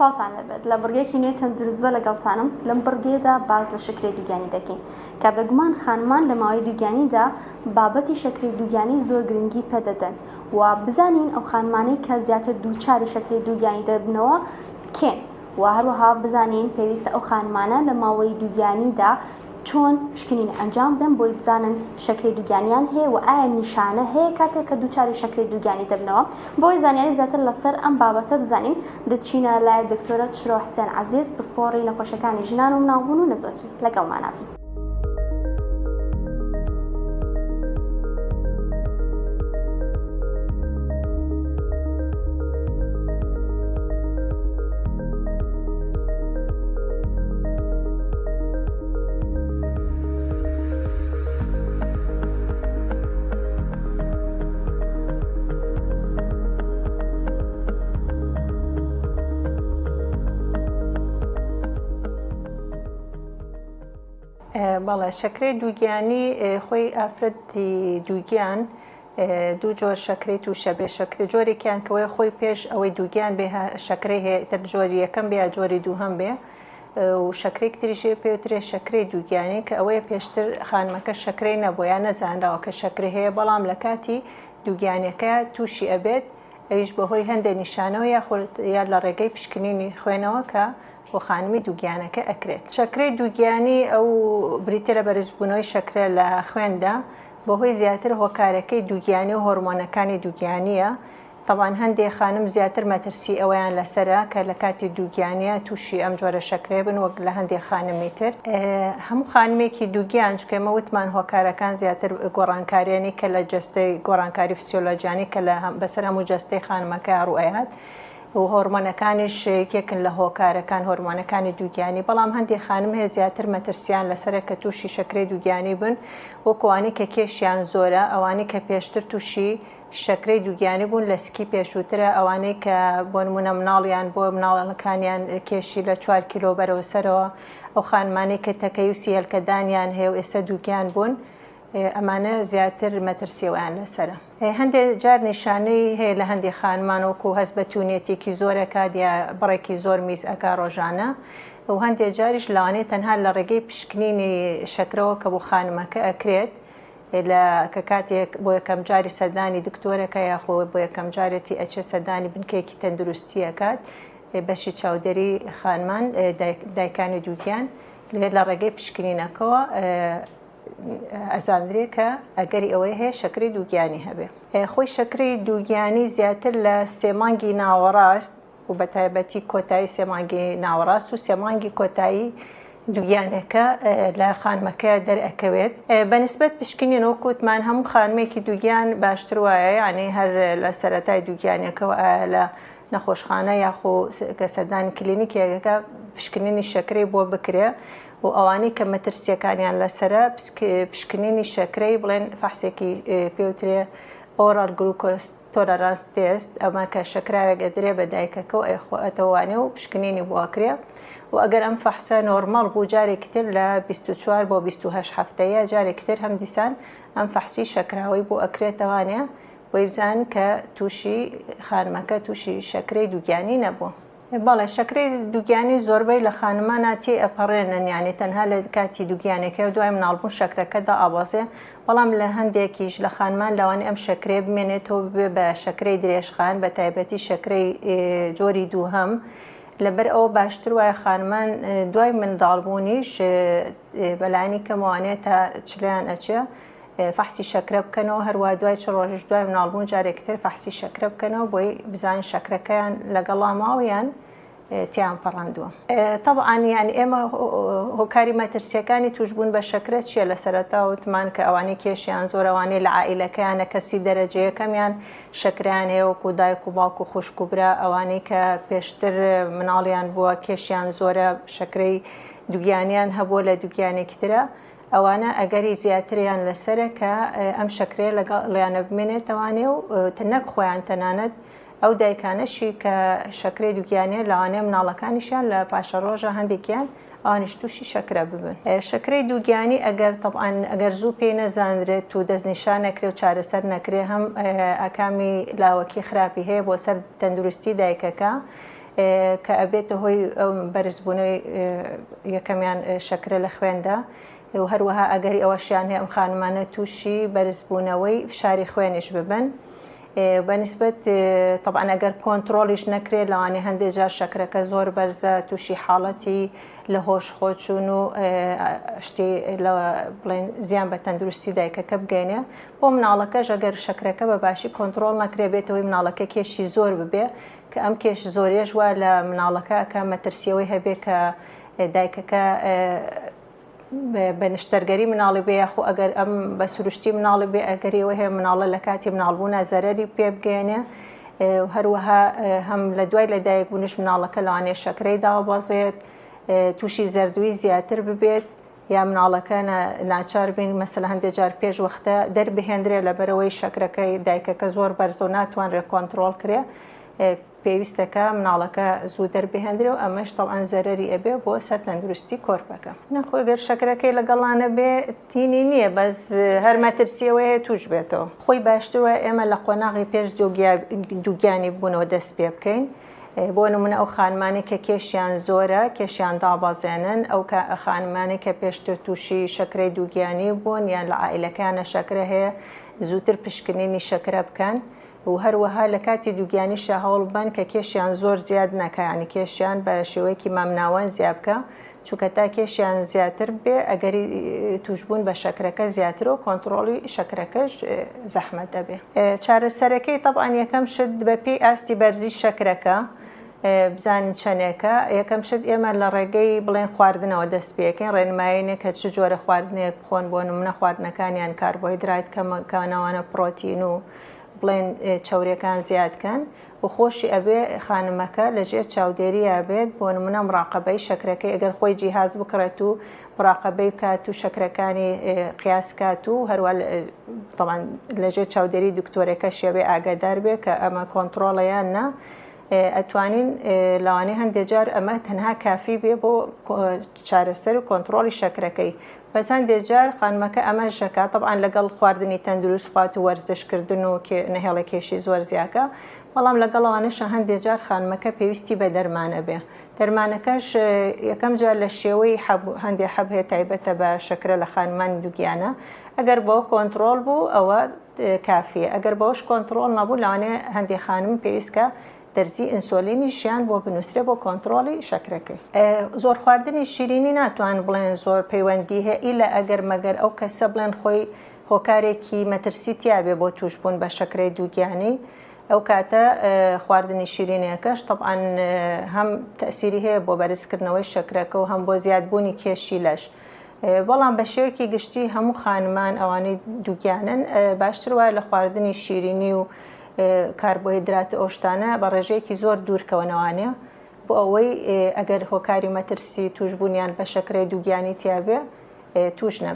ساڵتان لەبێت لە بڕگەیەکی نوێ تەندروست بە لەگەڵتانم لەم بڕگەیەدا باز لە شەکرەی دووگیانی دەکەین کە بەگومان خانمان لە ماوەی دووگیانیدا بابەتی شەکرەی دووگیانی زۆر گرنگی پێدەدەن و بزانین ئەو خانمانەی کە زیاتر دووچاری شەکرەی دووگیانی دەبنەوە کێن و هەروەها بزانین پێویستە ئەو خانمانە لە ماوەی دووگیانیدا چۆن پشکنین ئەنجام دەن بۆی بزانن شەکرەی دووگیانیان هەیە و ئایا نیشانە هەیە کاتێک کە دووچاری شەکرەی دووگیانی دەبنەوە. بۆی زانیاری زیاتر لەسەر ئەم بابەتە بزانین دەچینە لای دکتۆرە چرۆ حسێن عەزیز پسپۆڕی نەخۆشیەکانی ژنان و مناڵبوون و نەزۆکی لەگەڵمانە بن. بەڵێ شەکرەی دووگیانی خۆی ئافرەتی دووگیان دوو جۆر شەکرەی تووشە بێ شەکرە جۆرێکیان کەوەی خۆی پێش ئەوەی دووگیان بێ شەکرەی هەیە تر جۆری یەکەم بێ یا جۆری دووهەم بێ و شەکرەیەک تریژێ پێوترێ شەکرەی دووگیانی کە ئەوەیە پێشتر خانمەکە شەکرەی نەبوو یا نەزانراوە کە شەکرە هەیە بەڵام لە کاتی دووگیانەکە تووشی ئەبێت ئەویش بەهۆی هەندێک نیشانەوە یا لە ڕێگەی پشکنینی خوێنەوە کە بۆ خانمی دووگیانەکە ئەکرێت. شەکرەی دووگیانی ئەو بریتە لە بەرزبوونەوەی شەکرە لە خوێندا بەهۆی زیاتر هۆکارەکەی دووگیانی و هۆرمۆنەکانی دووگیانیە. طبعاً هەندێک خانم زیاتر مەترسی ئەویان لەسەرە کە لە کاتی دووگیانیە تووشی ئەم جۆرە شەکرێ بن وەک لە هەندێک خانمی تر. هەموو خانمێکی دووگیان چکەمە وتمان هۆکارەکان زیاتر گۆڕانکاریانی کە لە جەستەی گۆڕانکاری فسیۆلۆجیانی کە بەسەر هەموو جەستەی خانمەکە ڕوئەیات و هۆرمۆنەکانیش یەکێکن لە هۆکارەکان هۆرمۆنەکانی دووگیانی بەڵام هەندێک خانم هەیە زیاتر مەترسیان لەسەرە کە تووشی شەکرەی دووگیانی بن وەکوانی کە کێشیان زۆرە ئەوانی کە پێشتر تووشی شەکرەی دووگیانی بوون لە سکی پێشووترە ئەوانەی کە بۆ نمونە مناڵیان بۆ مناڵەکانیان کێشی لە 4 کیلۆ بەرەوە سەرەوە ئەو خانمانەی کە تەکەیوسی هێلکەدانیان هەیە و ئێستا دووگیان بوون ئەمانە زیاتر مەترسیەوەیان لەسرە. هەندێک جار نیشانەی هەیە لە هەندێک خانمان وەکو هەست بە توونێتێکی زۆرەکە یا بڕێکی زۆر میز ئەکا ڕۆژانە و هەندێک جاریش لەوانەیە تەنها لە ڕێگەی پشکنینی شەکرەوە کە بۆ خانمەکە ئەکرێت کە کاتێک بۆ یەکەم جاری سەردانی دکتۆرەکە یاخۆ بۆ یەکەم جارێتی ئەچێ سەردانی بنکەیەکی تەندروستی ئەکات بەشی چاودێری خانمان دایکانی دووگیان لە ڕێگەی پشکنینەکەەوە ئەزاندرێ کە ئەگەری ئەوەی هەیە شەکری دووگیانی هەبێ. خۆی شەکری دووگیانی زیاتر لە سێمانگی ناوەڕاست و بە تایبەتی کۆتایی سێمانگی ناوەڕاست و سێمانگی کۆتایی دووگیانەکە لە خانمەکە دەرئەکەوێت. بەنسبەت پشکنین وەکوتمان هەموو خانمێکی دووگیان باشتر وایە یعنی هەر لە سەرەتای دووگیانەکەەوە لە نەخۆشخانە یاخۆ کە سەردانی کلینیکێکەکە پشکنینی شەکرەی بۆ بکرێ و ئەوانەی کە مەترسیەکانیان لەسرە پشکنینی شەکرەی بڵێن فەحسێکی پێوترێ ئۆرال گلوکۆز تۆلەرانس تێست ئەمە کە شەکراوێک ئەدرێ بە دایکەکە و ئەتەوانێ و پشکنینی بۆ ئەکرێ و ئەگەر ئەم فەحسە نۆرمەڵ بوو جارێکتر لە 24 بۆ 28 هەفتەیە جارێکتر هەم دیسان ئەم فەحسی شەکراوی بۆ ئەکرێتەوانێ بۆی بزان کە تووشی خانمەکە تووشی شەکرەی دووگیانی نەبووە. بەڵێ شەکرەی دووگیانی زۆربەی لە خانمانە تێ ئەپەڕێنن یانی تەنها لە کاتی دووگیانێکە و دوای مناڵبوون شەکرەکەدا ئابازێ بەڵام لە هەندێکیش لە خانمان لەوانێ ئەم شەکرێ بمێنێتەوە بێ بە شەکرەی درێژخان بە تایبەتی شەکرەی جۆری دووهەم لەبەر ئەوە باشتر وایە خانمان دوای منداڵبوونیش بەلایانی کەموانێت تا چلیان ئەچێ فەحسی شەکرە بکەنەوە هەروە دوای چ ڕۆژش دوای مناڵبوون جارێکتر فەحسی شەکرە بکەنەوە بۆی بزانین شەکرەکەیان لەگەڵا ماوەیان تیان پەڕاندووە. طبعاً یعنی ئێمە هۆکاری مەترسیەکانی توشبوون بە شەکرە چیە لە سەرەتا وتمان کە ئەوانەی کێشیان زۆر ئەوانەی لە عائیلەکەیانە کەسی دەرەجەیەکەمیان شەکریان هەیە وەکو دایک و باوک و خوشک و برا ئەوانەی کە پێشتر مناڵیان بووە کێشیان زۆرە شەکرەی دووگیانیان هەبووە لە دووگیانێکی ترە ئەوانە ئەگەری زیاتریان لەسرە کە ئەم شەکرێ لەگەڵیانە بمێنێتەوانێ و نەک خۆیان تەنانەت ئەو دایکانەشی کە شەکرەی دووگیانێ لەوانەیە مناڵەکانیشیان لە پاشە ڕۆژە هەندێکیان ئەوانیش تووشی شەکرە ببن. شەکرەی دووگیانی ئەگەر زوو پێی نەزانرێت و دەستنیشان نەکرێ و چارەسەر نەکرێ هەم ئەکامی لاوەکی خراپی هەیە بۆ سەر تەندروستی دایکەکە کە ئەبێتە هۆی بەرزبوونەوەی یەکەمیان شەکرە لە خوێندا و هەروەها ئەگەری ئەوەشیان هەیە ئەم خانمانە تووشی بەرزبوونەوەی فشاری خوێنش ببن. بەنسبەت طبعا ئەگەر کۆنتترۆلیش نەکرێت لەوانێ هەندێک جار شەکرەکە زۆر بەرزە تووشی حاڵەتی لە هۆش خۆچوون و شتی بڵێن زیان بە تەندروستی دایکەکە بگەینێ بۆ مناڵەکەش ئەگەر شەکرەکە بە باشی کۆنتترۆل نەکرێ بێتەوەی مناڵەکە کێشی زۆر ببێ کە ئەم کێش زۆریش وە لە مناڵەکە کە مەترسیەوەی هەبێ کە دایکەکە بە نیشتەرگەری مناڵی بێ یاخۆ ئەگەر ئەم بە سروشتی مناڵی بێ ئەگەریەوە هەیە مناڵە لە کاتی مناڵبوونا زەرەری پێ بگەێنێ هەروەها هەم لە دوای لەدایک بوونش مناڵەکە لەوانێ شەکرەی داوەبازێت تووشی زەردووی زیاتر ببێت یا مناڵەکە ناچار بین مەسەلە هەندێک جار پێش وەختە دەربهێنرێ لەبەرەوەی شەکرەکەی دایکەکە زۆر بەرزە و ناتوانرێت کۆنتترۆل کرێ پێویستەکە مناڵەکە زوو دەربهێنرێ و ئەمەش تەڵعاً زەرەری ئەبێ بۆ سەر تەندروستی کۆرپەکە. نەخۆی گەر شەکرەکەی لەگەڵانە بێ تینی نییە بەس هەر مەترسیەوەیە توش بێتەوە. خۆی باشترە ئێمە لە قۆناغی پێش دووگیانی بوونەوە دەست پێ بکەین. بۆ نمونە ئەو خانمانی کە کێشیان زۆرە کێشیان دابەزێنن ئەو خانمانی کە پێشتر تووشی شەکرەی دووگیانی بوون یان لە عائیلەکانە شەکرە هەیە زووتر پشکنینی شەکرە بکەن و هەروەها لە کاتی دووگیانیشە هەوڵ بن کە کێشیان زۆر زیاد نەکەیانی کێشیان بە شێوەیەکی مامناوان زیاد بکە چونکە تا کێشیان زیاتر بێ ئەگەری توشبوون بە شەکرەکە زیاتر و کۆنتترۆلی شەکرەکەش زەحمەت دەبێ. چارەسەرەکەی طبعاً یەکەم شت بە پێی ئاستی بەرزی شەکرەکە بزانین چەندێکە یەکەم شت ئێمە لە ڕێگەی بڵێن خواردنەوە دەست پێکەین ڕێنمایینێک کە چ جۆرە خواردنێک بخۆن بۆ نمونە خواردنەکانیان کاربۆهیدرات کەمەکانەوانە پرۆتین و بڵێن چاوریەکان زیادکەن و خۆشی ئەبێ خانمەکە لەژێر چاودێریە بێت بۆ نمونە مراقبەی شەکرەکەی ئەگەر خۆی جیهاز بکڕێت و مراقبەی بکات و شەکرەکانی قیاسکات و هەروە طبعاً لەژێر چاودێری دکتۆرەکە شێوێ ئاگادار بێ کە ئەمە کۆنتترۆڵەیان نا ئەتوانین لەوانەیە هەندێک جار ئەمە تەنها کافی بێ بۆ چارەسەر و کۆنتترۆلی شەکرەکەی بەس هەندێک جار خانمەکە ئەمە ژەکات طبعاً لەگەڵ خواردنی تەندروست خوات و وەرزشکردن و نەهێڵە کێشی زۆر زیاکە بەڵام لەگەڵەوانەشە هەندێک جار خانمەکە پێویستی بە دەرمانە بێ دەرمانەکەش یەکەم جار لە شێوەی هەندێک حەب هەیە تایبەتە بە شەکرە لە خانمانی دووگیانە ئەگەر بەوە کۆنتترۆل بوو ئەوە کافیە ئەگەر بەوەش کۆنتترۆل نەبوو لەوانەیە هەندێک خانم پێویستکە دەرزی ئینسۆلینیشیان بۆ بنووسرێ بۆ کۆنتترۆلی شەکرەکەی. زۆر خواردنی شیرینی ناتوان بڵێن زۆر پەیوەندی هەیە ئیلا ئەگەر مەگەر ئەو کەسە بڵێن خۆی هۆکارێکی مەترسی تیابێ بۆ توشبوون بە شەکرەی دووگیانی ئەو کاتە خواردنی شیرینەکەش طبعاً هەم تەسیری هەیە بۆ بەرزکردنەوەی شەکرەکە و هەم بۆ زیادبوونی کێشی لەش. بەڵام بە شێوەیەکی گشتی هەموو خانمان ئەوانەی دووگیانن باشتر وایە لە خواردنی شیرینی و کاربۆهیدرات ئۆشتانە بە ڕێژەیەکی زۆر دوورکەونەوانێ بۆ ئەوەی ئەگەر هۆکاری مەترسی توشبوونیان بە شەکرەی دووگیانی تیابێ توش نەبێت.